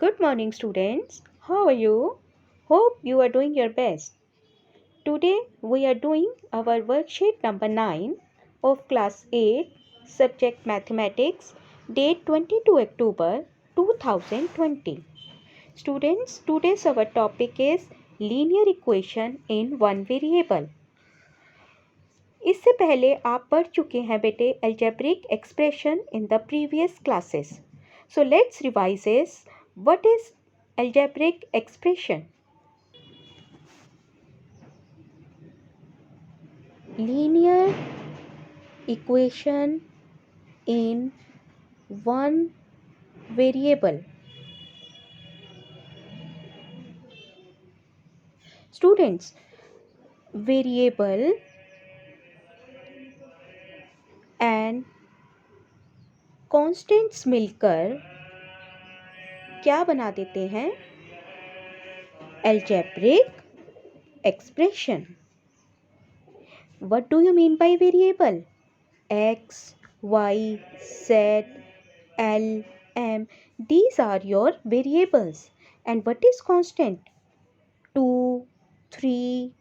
Good morning, students. How are you? Hope you are doing your best. Today we are doing our worksheet number 9 of class 8, subject mathematics, date 22 October 2020. Students, today's our topic is linear equation in one variable. इससे पहले आप पढ़ चुके हैं बेटे algebraic expression in the previous classes. So let's revise this. What is algebraic expression? Linear equation in one variable. Students, variable and constants मिलकर क्या बना देते हैं? Algebraic expression. What do you mean by variable? X, Y, Z, L, M. These are your variables. And what is constant? 2, 3,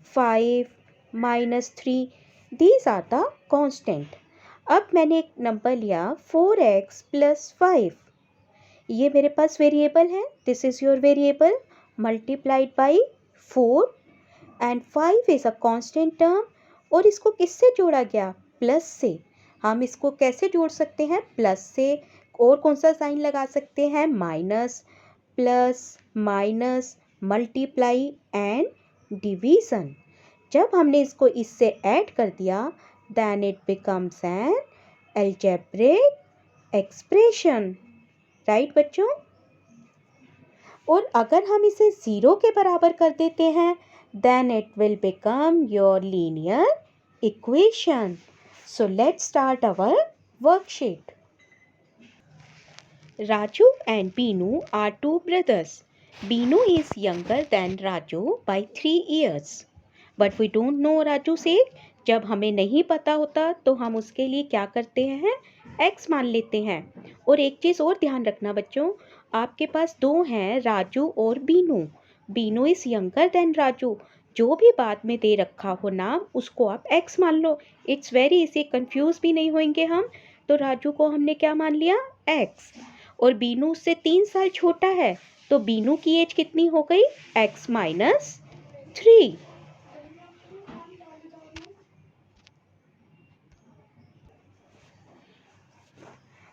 5, -3. These are the constant. अब मैंने एक number लिया 4x + 5. ये मेरे पास वेरिएबल है. This is your variable multiplied by 4 and 5 is a constant term. और इसको किससे जोड़ा गया? प्लस से. हम इसको कैसे जोड़ सकते हैं? प्लस से. और कौन सा साइन लगा सकते हैं? Minus, plus, minus, multiply and division. जब हमने इसको इससे ऐड कर दिया then it becomes an algebraic expression. Right बच्चों? और अगर हम इसे 0 के बराबर कर देते हैं then it will become your linear equation. So let's start our worksheet. Raju and Binu are two brothers. Binu is younger than Raju by 3 years. But we don't know Raju's age. जब हमें नहीं पता होता तो हम उसके लिए क्या करते हैं? x मान लेते हैं. और एक चीज़ और ध्यान रखना बच्चों, आपके पास दो हैं राजू और Binu. Binu is younger than Raju. जो भी बाद में दे रखा हो नाम उसको आप x मान लो. इट्स वेरी इजी, कंफ्यूज भी नहीं होंगे हम. तो राजू को हमने क्या मान लिया? x. और बीनू उससे 3 साल छोटा है तो बीनू की एज कितनी हो गई? x - 3.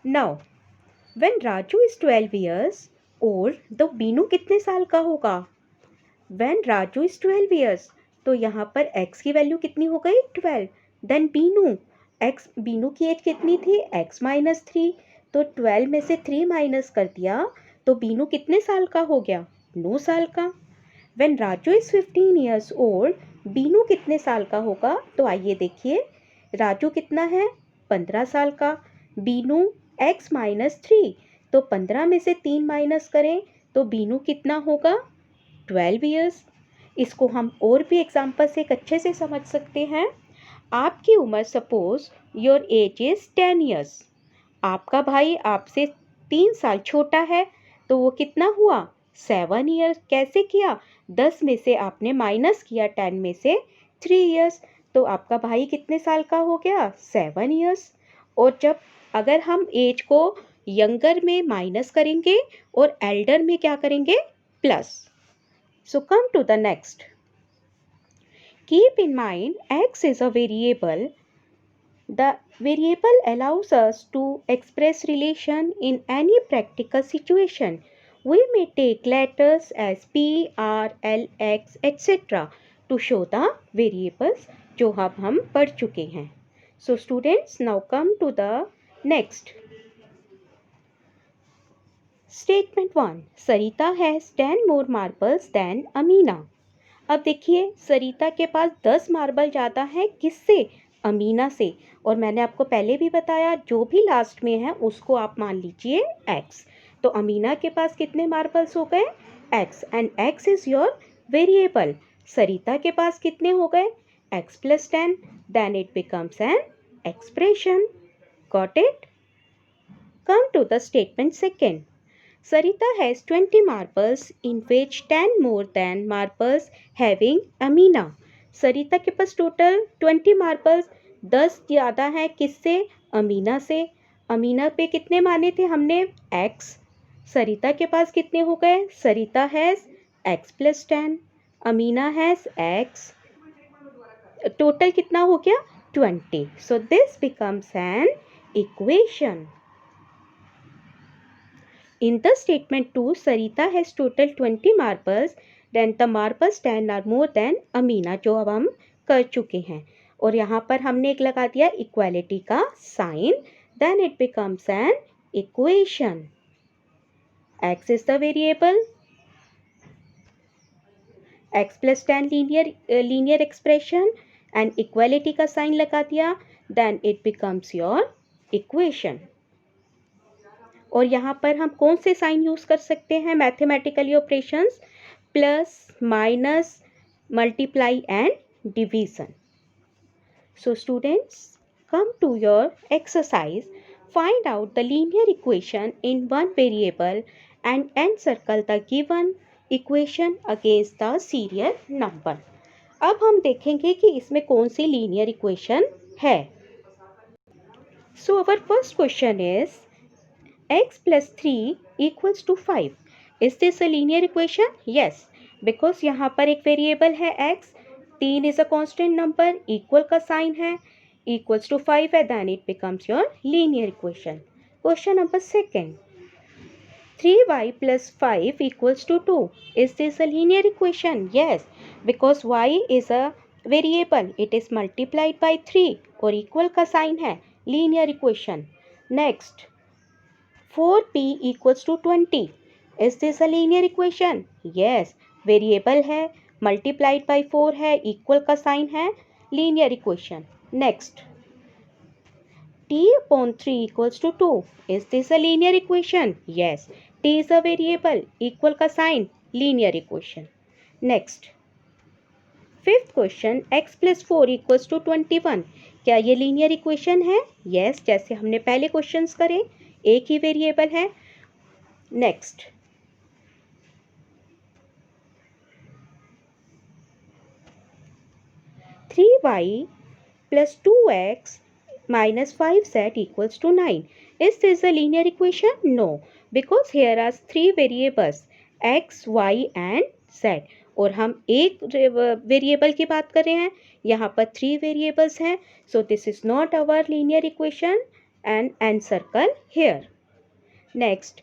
Now when Raju is 12 years old तो बीनू कितने साल का होगा? व्हेन राजू इज 12 years तो यहाँ पर x की वैल्यू कितनी हो गई? 12. देन बीनू की एज कितनी थी? x - 3. तो 12 में से 3 माइनस कर दिया तो बीनू कितने साल का हो गया? 9 साल का. When Raju is 15 years old Binu कितने साल का होगा? तो आइए देखिए, राजू कितना है? 15 साल का. बीनू x - 3 तो 15 में से 3 माइनस करें तो बीनू कितना होगा? 12 years. इसको हम और भी एग्जाम्पल से एक अच्छे से समझ सकते हैं. आपकी उम्र suppose your age is 10 years. आपका भाई आपसे 3 साल छोटा है तो वो कितना हुआ? 7 years. कैसे किया? 10 में से आपने माइनस किया 10 में से 3 years. तो आपका भाई कितने साल का हो गया? 7 years. और जब अगर हम एज को यंगर में माइनस करेंगे और एल्डर में क्या करेंगे? Plus. So come to the next. Keep in mind x is a variable. The variable allows us to express relation in any practical situation. We may take letters as p, r, l, x, etc. to show the variables जो हम पढ़ चुके हैं. So students, now come to the next. Statement 1. Sarita has 10 more marbles than Amina. अब देखिए, सरिता के पास 10 marble ज़्यादा है. किससे? अमीना से. और मैंने आपको पहले भी बताया जो भी लास्ट में है उसको आप मान लीजिए x. तो अमीना के पास कितने मार्बल्स हो गए? x. And x is your variable. Sarita के पास कितने हो गए? x + 10. Then it becomes an expression. Got it? Come to the statement 2. Sarita has 20 marbles in which 10 more than marbles having Amina. सरिता के पास टोटल 20 मार्बल्स 10 ज़्यादा हैं किससे? अमीना से। अमीना पे कितने माने थे हमने? x। सरिता के पास कितने हो गए? Sarita has x plus 10, Amina has x, total कितना हो गया? 20. So this becomes an equation. In the statement 2, Sarita has total 20 marbles, then the marbles 10 are more than Amina, जो अब हम कर चुके हैं। और यहाँ पर हमने एक लगा दिया इक्वालिटी का sign, then it becomes an equation. X is the variable, x plus 10 linear expression and equality का साइन लगा दिया, then it becomes your equation. और यहाँ पर हम कौन से साइन यूज़ कर सकते हैं mathematically operations? Plus, minus, multiply and division. So students, come to your exercise. Find out the linear equation in one variable and encircle the given equation against the serial number. अब हम देखेंगे कि इसमें कौन सी linear equation है. So our first question is x plus 3 equals to 5. Is this a linear equation? Yes, because यहाँ पर एक वेरिएबल है x, 3 is a constant number, equal का साइन है, equals to 5 है, then it becomes your linear equation. Question number second. 3y plus 5 equals to 2. Is this a linear equation? Yes, because y is a variable, it is multiplied by 3 और equal का sign है, linear equation. Next. 4p equals to 20. Is this a linear equation? Yes, variable है, multiplied by 4 है, equal का sign है, linear equation. Next, t upon 3 equals to 2. Is this a linear equation? Yes, t is a variable, equal का sign, linear equation. Next, fifth question, x plus 4 equals to 21. क्या ये linear equation है? Yes, जैसे हमने पहले questions करे, एक ही variable है. Next, 3y plus 2x minus 5z equals to 9. Is this a linear equation? No, because here are three variables x, y and z. और हम एक वेरिएबल की बात कर रहे हैं, यहाँ पर 3 वेरिएबल्स हैं. So this is not our linear equation and encircle here. Next,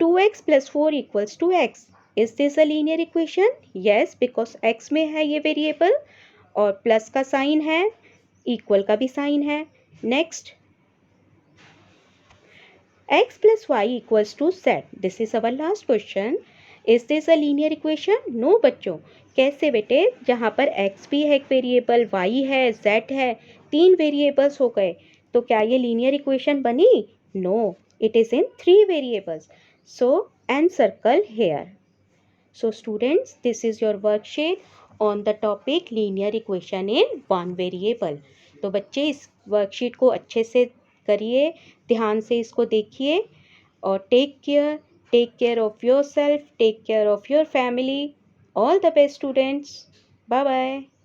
2x plus 4 equals to x. Is this a linear equation? Yes, because x में है ये वेरिएबल और प्लस का साइन है, इक्वल का भी साइन है. Next, x plus y equals to z. This is our last question. Is this a linear equation? No बच्चों. कैसे बेटे? जहाँ पर x भी है एक वेरिएबल, y है, z है, 3 वेरिएबल्स हो गए, तो क्या ये लीनियर इक्वेशन बनी? No, it is in 3 variables. So encircle here. So students, this is your worksheet on the topic linear equation in one variable. तो बच्चे इस वर्कशीट को अच्छे से करिए, ध्यान से इसको देखिए और take care of your self, take care of your family. All the best students. Bye bye.